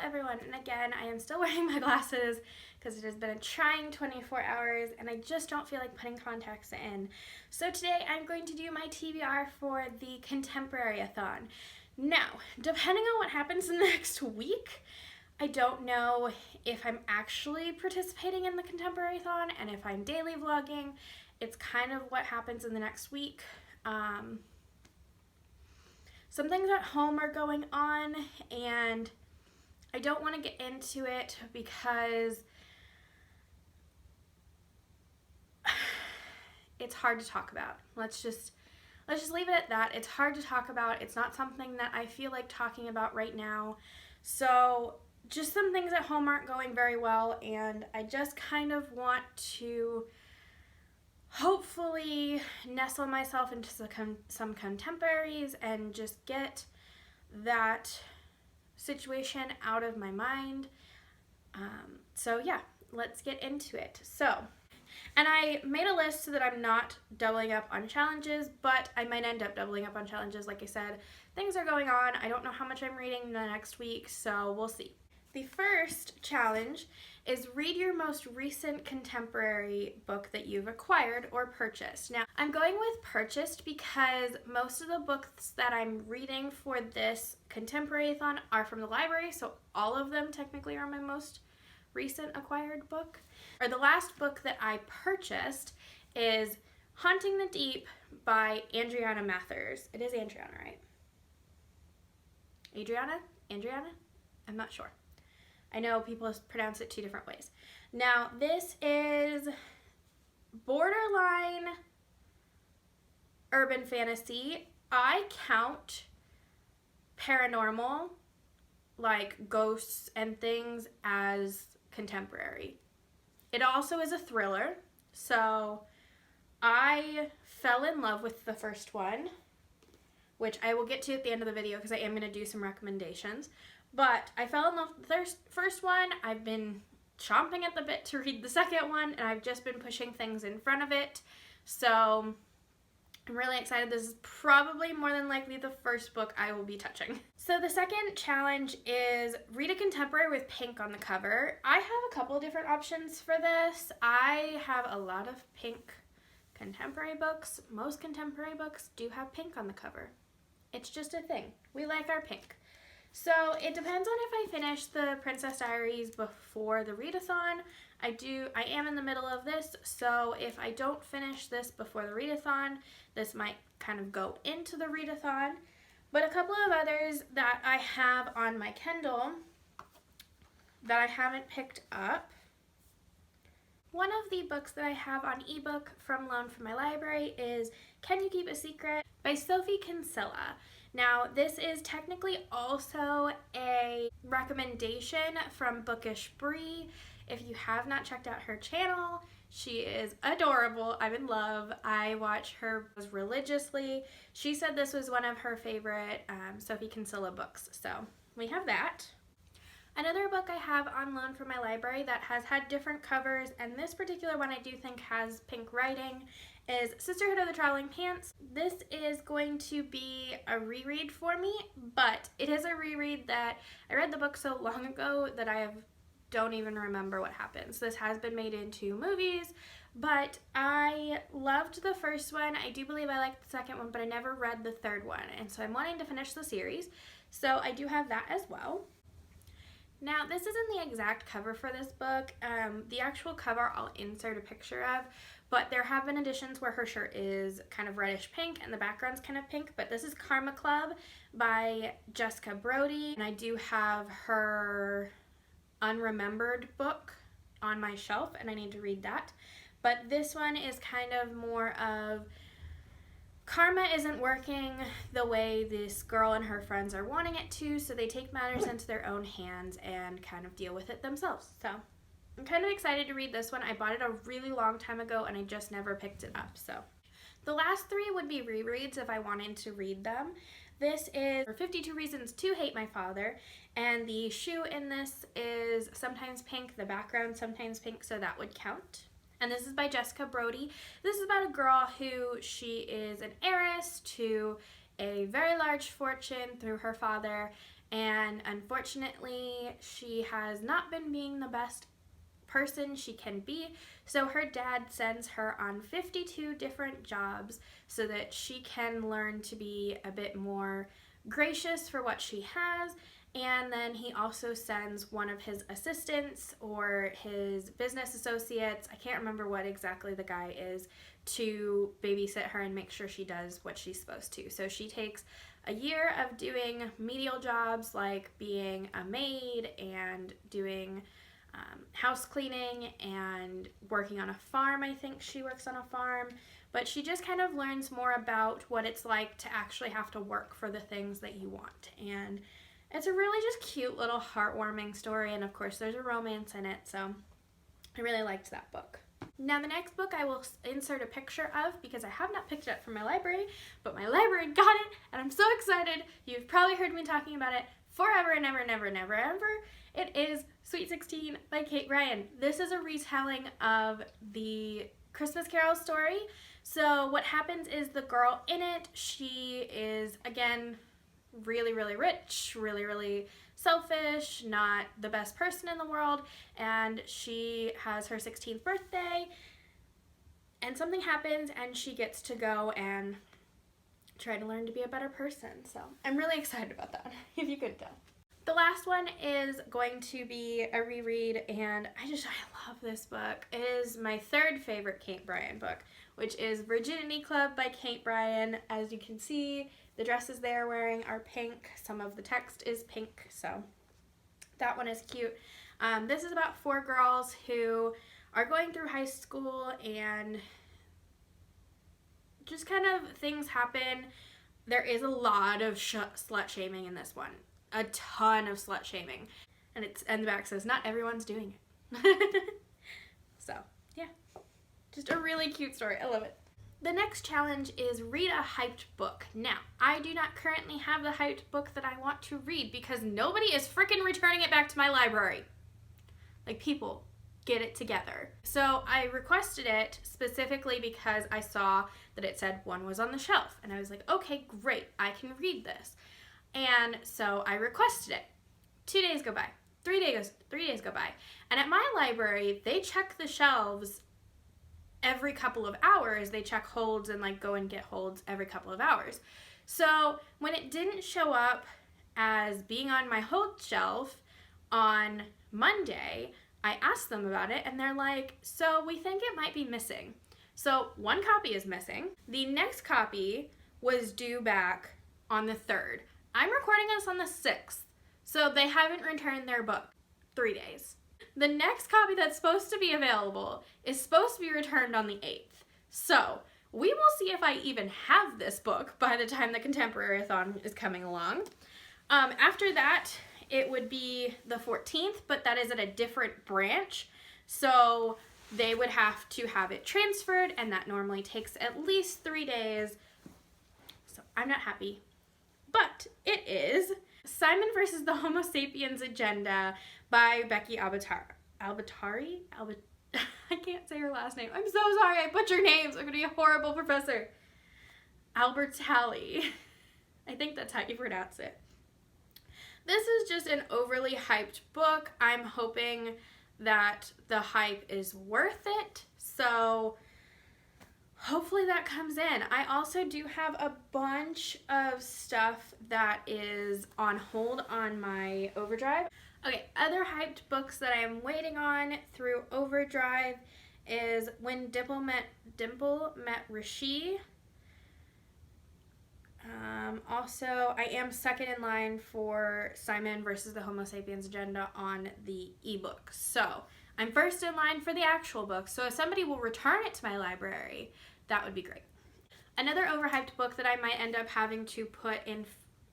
everyone, and again, I am still wearing my glasses because it has been a trying 24 hours and I just don't feel like putting contacts in. So today I'm going to do my TBR for the Contemporary-A-Thon. Now, depending on what happens in the next week, I don't know if I'm actually participating in the Contemporary-A-Thon and if I'm daily vlogging. It's kind of what happens in the next week. Some things at home are going on and I don't want to get into it because it's hard to talk about. Let's just leave it at that. It's hard to talk about. It's not something that I feel like talking about right now. So just some things at home aren't going very well, and I just kind of want to hopefully nestle myself into some contemporaries and just get that situation out of my mind. So yeah, let's get into it. And I made a list so that I'm not doubling up on challenges, but I might end up doubling up on challenges. Like I said, things are going on. I don't know how much I'm reading the next week, so we'll see. The first challenge is read your most recent contemporary book that you've acquired or purchased. Now, I'm going with purchased because most of the books that I'm reading for this Contemporary-A-Thon are from the library, so all of them technically are my most recent acquired book. Or the last book that I purchased is Haunting the Deep by Adriana Mathers. It is Adriana, right? Adriana? I'm not sure. I know people pronounce it two different ways. Now, this is borderline urban fantasy. I count paranormal, like ghosts and things, as contemporary. It also is a thriller, so I fell in love with the first one, which I will get to at the end of the video because I am going to do some recommendations. But I fell in love with the first one. I've been chomping at the bit to read the second one, and I've just been pushing things in front of it. So I'm really excited. This is probably more than likely the first book I will be touching. So the second challenge is read a contemporary with pink on the cover. I have a couple different options for this. I have a lot of pink contemporary books. Most contemporary books do have pink on the cover. It's just a thing. We like our pink. So it depends on if I finish the Princess Diaries before the readathon. I am in the middle of this, so if I don't finish this before the readathon, this might kind of go into the readathon. But a couple of others that I have on my Kindle that I haven't picked up. One of the books that I have on ebook from loan from my library is Can You Keep a Secret by Sophie Kinsella. Now, this is technically also a recommendation from Bookish Bree. If you have not checked out her channel, she is adorable. I'm in love. I watch her religiously. She said this was one of her favorite Sophie Kinsella books, so we have that. Another book I have on loan from my library that has had different covers, and this particular one I do think has pink writing, is Sisterhood of the Traveling Pants. This is going to be a reread for me, but it is a reread that I read the book so long ago that I don't even remember what happens. This has been made into movies, but I loved the first one. I do believe I liked the second one, but I never read the third one, and so I'm wanting to finish the series, so I do have that as well. Now, this isn't the exact cover for this book. The actual cover I'll insert a picture of, but there have been editions where her shirt is kind of reddish pink and the background's kind of pink, but this is Karma Club by Jessica Brody, and I do have her Unremembered book on my shelf, and I need to read that. But this one is kind of more of karma isn't working the way this girl and her friends are wanting it to, so they take matters into their own hands and kind of deal with it themselves. So I'm kind of excited to read this one. I bought it a really long time ago and I just never picked it up. So the last three would be rereads if I wanted to read them. This is 52 Reasons to Hate My Father, and the shoe in this is sometimes pink, the background sometimes pink, so that would count. And this is by Jessica Brody. This is about a girl who she is an heiress to a very large fortune through her father, and unfortunately she has not been being the best person she can be, so her dad sends her on 52 different jobs so that she can learn to be a bit more gracious for what she has. And then he also sends one of his assistants or his business associates, I can't remember what exactly the guy is, to babysit her and make sure she does what she's supposed to. So she takes a year of doing menial jobs like being a maid and doing house cleaning and working on a farm. I think she works on a farm, but she just kind of learns more about what it's like to actually have to work for the things that you want. And it's a really just cute little heartwarming story, and of course there's a romance in it, so I really liked that book. Now the next book I will insert a picture of because I have not picked it up from my library, but my library got it and I'm so excited. You've probably heard me talking about it forever and ever and ever and ever and ever. It is Sweet 16 by Kate Ryan. This is a retelling of the Christmas Carol story. So what happens is the girl in it, she is, again, really, really rich, really, really selfish, not the best person in the world, and she has her 16th birthday, and something happens, and she gets to go and try to learn to be a better person. So I'm really excited about that, if you couldn't tell. The last one is going to be a reread, and I love this book. It is my third favorite Kate Bryan book, which is Virginity Club by Kate Bryan. As you can see, the dresses they're wearing are pink. Some of the text is pink, so that one is cute. This is about 4 girls who are going through high school, and just kind of things happen. There is a lot of slut shaming in this one. A ton of slut shaming. And the back says, not everyone's doing it. So, yeah. Just a really cute story. I love it. The next challenge is read a hyped book. Now, I do not currently have the hyped book that I want to read because nobody is freaking returning it back to my library. Like, people, get it together. So I requested it specifically because I saw that it said one was on the shelf. And I was like, okay, great, I can read this. And so I requested it. 2 days go by. 3 days go by. And at my library, they check the shelves every couple of hours. They check holds and like go and get holds every couple of hours. So when it didn't show up as being on my hold shelf on Monday, I asked them about it and they're like, so we think it might be missing. So one copy is missing. The next copy was due back on the 3rd. I'm recording this on the 6th, so they haven't returned their book. 3 days. The next copy that's supposed to be available is supposed to be returned on the 8th. So we will see if I even have this book by the time the Contemporary-A-Thon is coming along. After that, it would be the 14th, but that is at a different branch. So they would have to have it transferred, and that normally takes at least 3 days. So I'm not happy. But it is Simon versus the Homosapiens Agenda by Becky Albertalli. I can't say her last name. I'm so sorry. I butcher names. I'm going to be a horrible professor. Albertalli. I think that's how you pronounce it. This is just an overly hyped book. I'm hoping that the hype is worth it. So hopefully that comes in. I also do have a bunch of stuff that is on hold on my Overdrive. Okay, other hyped books that I am waiting on through Overdrive is When Dimple Met Rishi. Also, I am second in line for Simon versus the Homosapiens Agenda on the ebook. So, I'm first in line for the actual book, so if somebody will return it to my library, that would be great. Another overhyped book that I might end up having to put in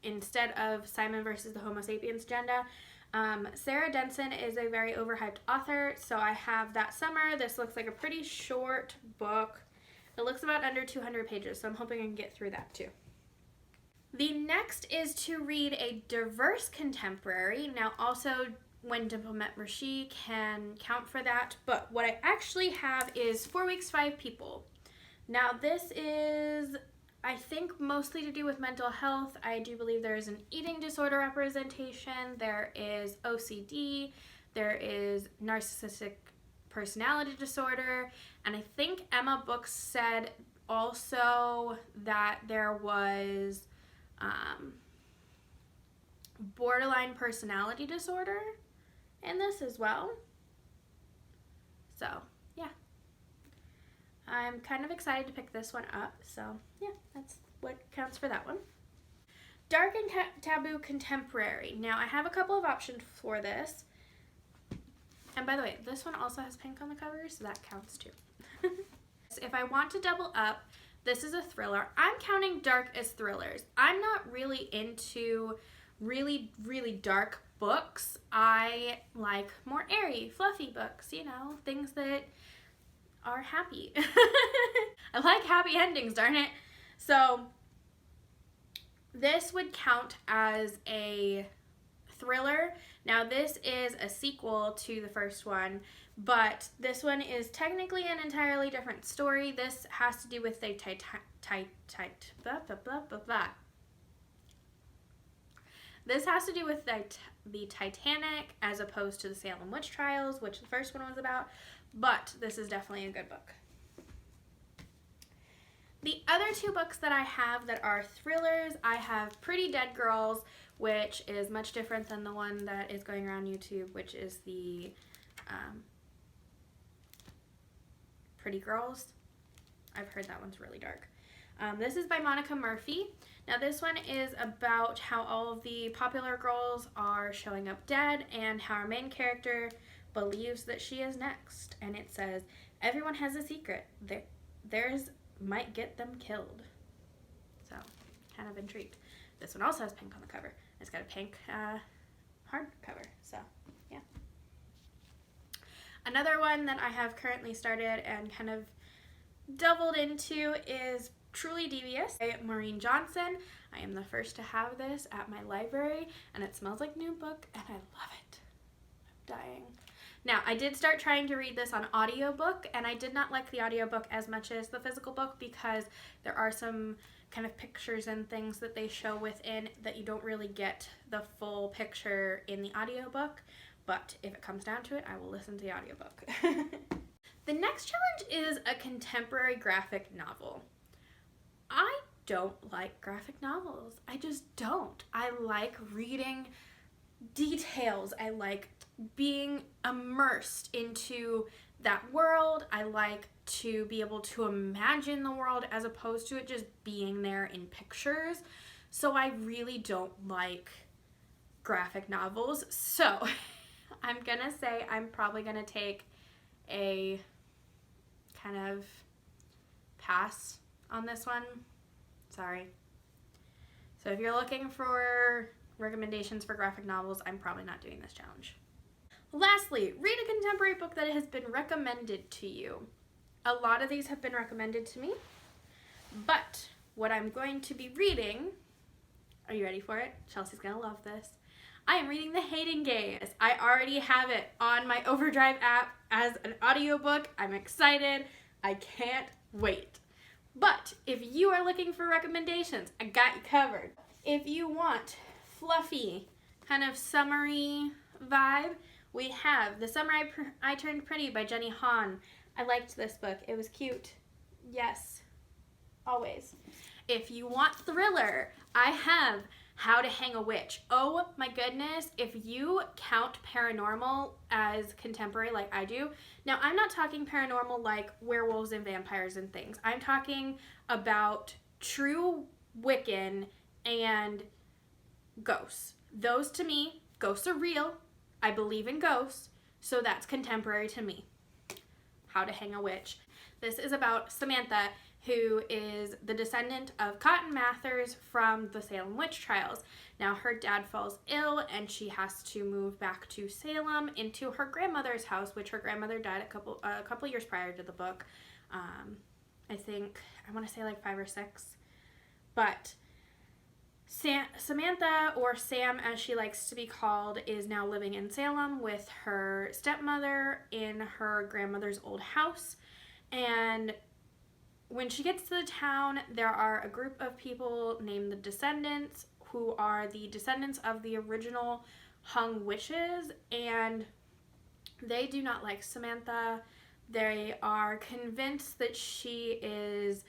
instead of Simon versus the Homosapiens Agenda, Sarah Denson is a very overhyped author, so I have That Summer. This looks like a pretty short book. It looks about under 200 pages, so I'm hoping I can get through that too. The next is to read a diverse contemporary. Now also When Dimple Met Rishi can count for that, but what I actually have is 4 Weeks, 5 People. Now this is I think mostly to do with mental health. I do believe there is an eating disorder representation, there is OCD, there is narcissistic personality disorder, and I think Emma Books said also that there was borderline personality disorder in this as well. So, yeah. I'm kind of excited to pick this one up, so yeah, that's what counts for that one. Dark and Taboo Contemporary. Now, I have a couple of options for this. And by the way, this one also has pink on the cover, so that counts too. If I want to double up, this is a thriller. I'm counting dark as thrillers. I'm not really into really, really dark books. I like more airy, fluffy books, you know, things that are happy. I like happy endings, darn it. So this would count as a thriller. Now this is a sequel to the first one, but this one is technically an entirely different story. This has to do with the This has to do with the Titanic as opposed to the Salem witch trials, which the first one was about, but this is definitely a good book. The other two books that I have that are thrillers, I have Pretty Dead Girls, which is much different than the one that is going around YouTube, which is the Pretty Girls. I've heard that one's really dark. This is by Monica Murphy. Now this one is about how all of the popular girls are showing up dead and how our main character believes that she is next. And it says, everyone has a secret. Theirs might get them killed. So, kind of intrigued. This one also has pink on the cover. It's got a pink hardcover. So, yeah. Another one that I have currently started and kind of doubled into is Truly Devious by Maureen Johnson. I am the first to have this at my library, and it smells like new book, and I love it. I'm dying. Now, I did start trying to read this on audiobook, and I did not like the audiobook as much as the physical book because there are some kind of pictures and things that they show within that you don't really get the full picture in the audiobook. But if it comes down to it, I will listen to the audiobook. The next challenge is a contemporary graphic novel. I don't like graphic novels. I just don't. I like reading details. I like being immersed into that world. I like to be able to imagine the world as opposed to it just being there in pictures. So I really don't like graphic novels. So I'm gonna say I'm probably gonna take a kind of pass on this one. Sorry. So if you're looking for recommendations for graphic novels, I'm probably not doing this challenge. Lastly, read a contemporary book that has been recommended to you. A lot of these have been recommended to me, but what I'm going to be reading, are you ready for it? Chelsea's gonna love this. I am reading The Hating Game. I already have it on my Overdrive app as an audiobook. I'm excited. I can't wait. But if you are looking for recommendations, I got you covered. If you want fluffy, kind of summery vibe, we have The Summer I Turned Pretty by Jenny Han. I liked this book. It was cute. Yes, always. If you want thriller, I have How to Hang a Witch. Oh my goodness, if you count paranormal as contemporary like I do. Now, I'm not talking paranormal like werewolves and vampires and things. I'm talking about true Wiccan and ghosts. Those to me, ghosts are real. I believe in ghosts, so that's contemporary to me. How to Hang a Witch. This is about Samantha, who is the descendant of Cotton Mathers from the Salem witch trials. Now her dad falls ill and she has to move back to Salem into her grandmother's house, which her grandmother died a couple years prior to the book. I think, I want to say like 5 or 6. But Samantha, or Sam as she likes to be called, is now living in Salem with her stepmother in her grandmother's old house. And when she gets to the town, there are a group of people named the Descendants, who are the descendants of the original hung witches, and they do not like Samantha. They are convinced that she is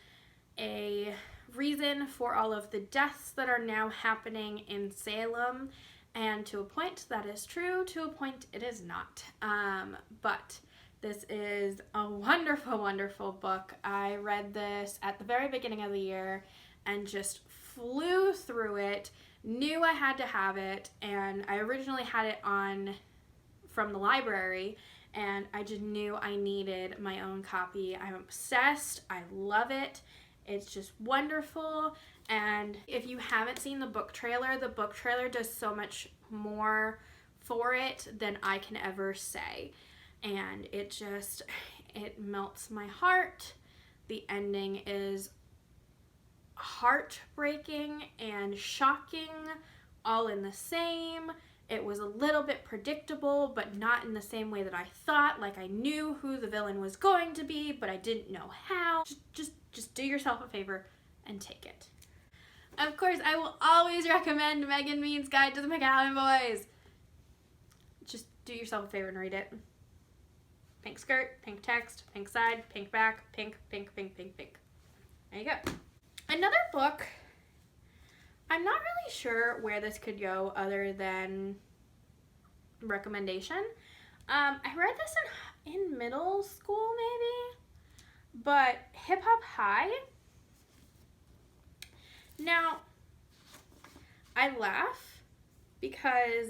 a reason for all of the deaths that are now happening in Salem, and to a point that is true, to a point it is not. But this is a wonderful, wonderful book. I read this at the very beginning of the year and just flew through it, knew I had to have it, and I originally had it from the library, and I just knew I needed my own copy. I'm obsessed. I love it. It's just wonderful. And if you haven't seen the book trailer does so much more for it than I can ever say. And it melts my heart. The ending is heartbreaking and shocking, all in the same. It was a little bit predictable, but not in the same way that I thought. Like, I knew who the villain was going to be, but I didn't know how. Just do yourself a favor and take it. Of course, I will always recommend Megan Mead's Guide to the McAllen Boys. Just do yourself a favor and read it. Pink skirt, pink text, pink side, pink back, pink, pink, pink, pink, pink. There you go. Another book, I'm not really sure where this could go other than recommendation. I read this in middle school maybe, but Hip Hop High. Now, I laugh because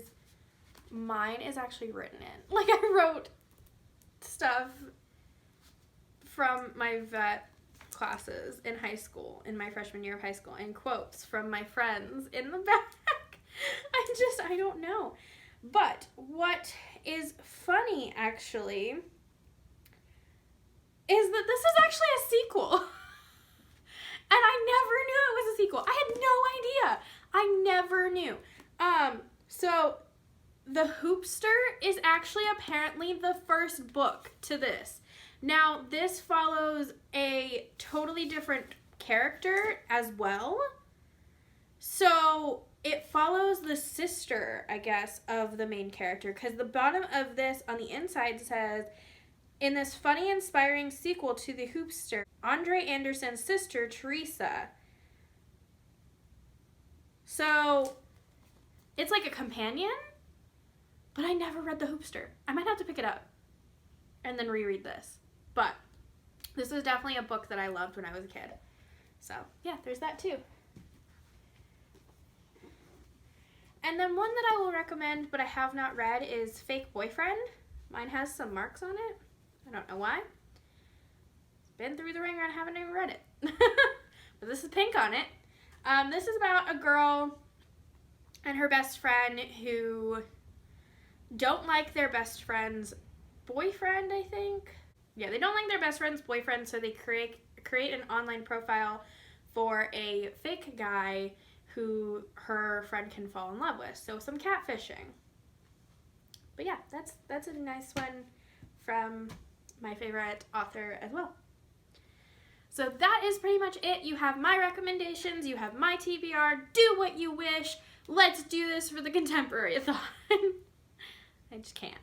mine is actually written in. Like, I wrote stuff from my vet classes in high school, in my freshman year of high school, and quotes from my friends in the back. I don't know. But what is funny, actually, is that this is actually a sequel. And I never knew it was a sequel. I had no idea. I never knew. So The Hoopster is actually apparently the first book to this. Now, this follows a totally different character as well. So it follows the sister, I guess, of the main character, because the bottom of this on the inside says, in this funny, inspiring sequel to The Hoopster, Andre Anderson's sister, Teresa. So it's like a companion, but I never read The Hoopster. I might have to pick it up and then reread this. But this was definitely a book that I loved when I was a kid. So yeah, there's that too. And then one that I will recommend, but I have not read, is Fake Boyfriend. Mine has some marks on it. I don't know why. Been through the ringer and haven't even read it. But this is pink on it. This is about a girl and her best friend who don't like their best friend's boyfriend, I think. Yeah, they don't like their best friend's boyfriend, so they create an online profile for a fake guy who her friend can fall in love with. So some catfishing. But yeah, that's a nice one from my favorite author as well. So that is pretty much it. You have my recommendations, you have my TBR, do what you wish. Let's do this for the Contemporary-A-Thon. I just can't.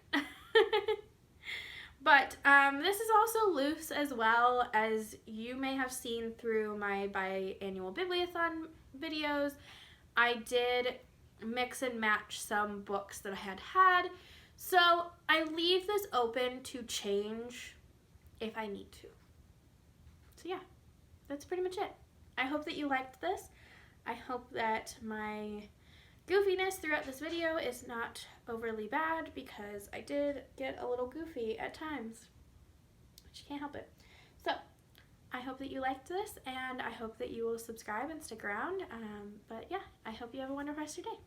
But this is also loose as well, as you may have seen through my biannual Bibliothon videos. I did mix and match some books that I had. So I leave this open to change if I need to. So yeah, that's pretty much it. I hope that you liked this. I hope that my goofiness throughout this video is not overly bad, because I did get a little goofy at times, but you can't help it. So I hope that you liked this, and I hope that you will subscribe and stick around. But yeah, I hope you have a wonderful rest of your day.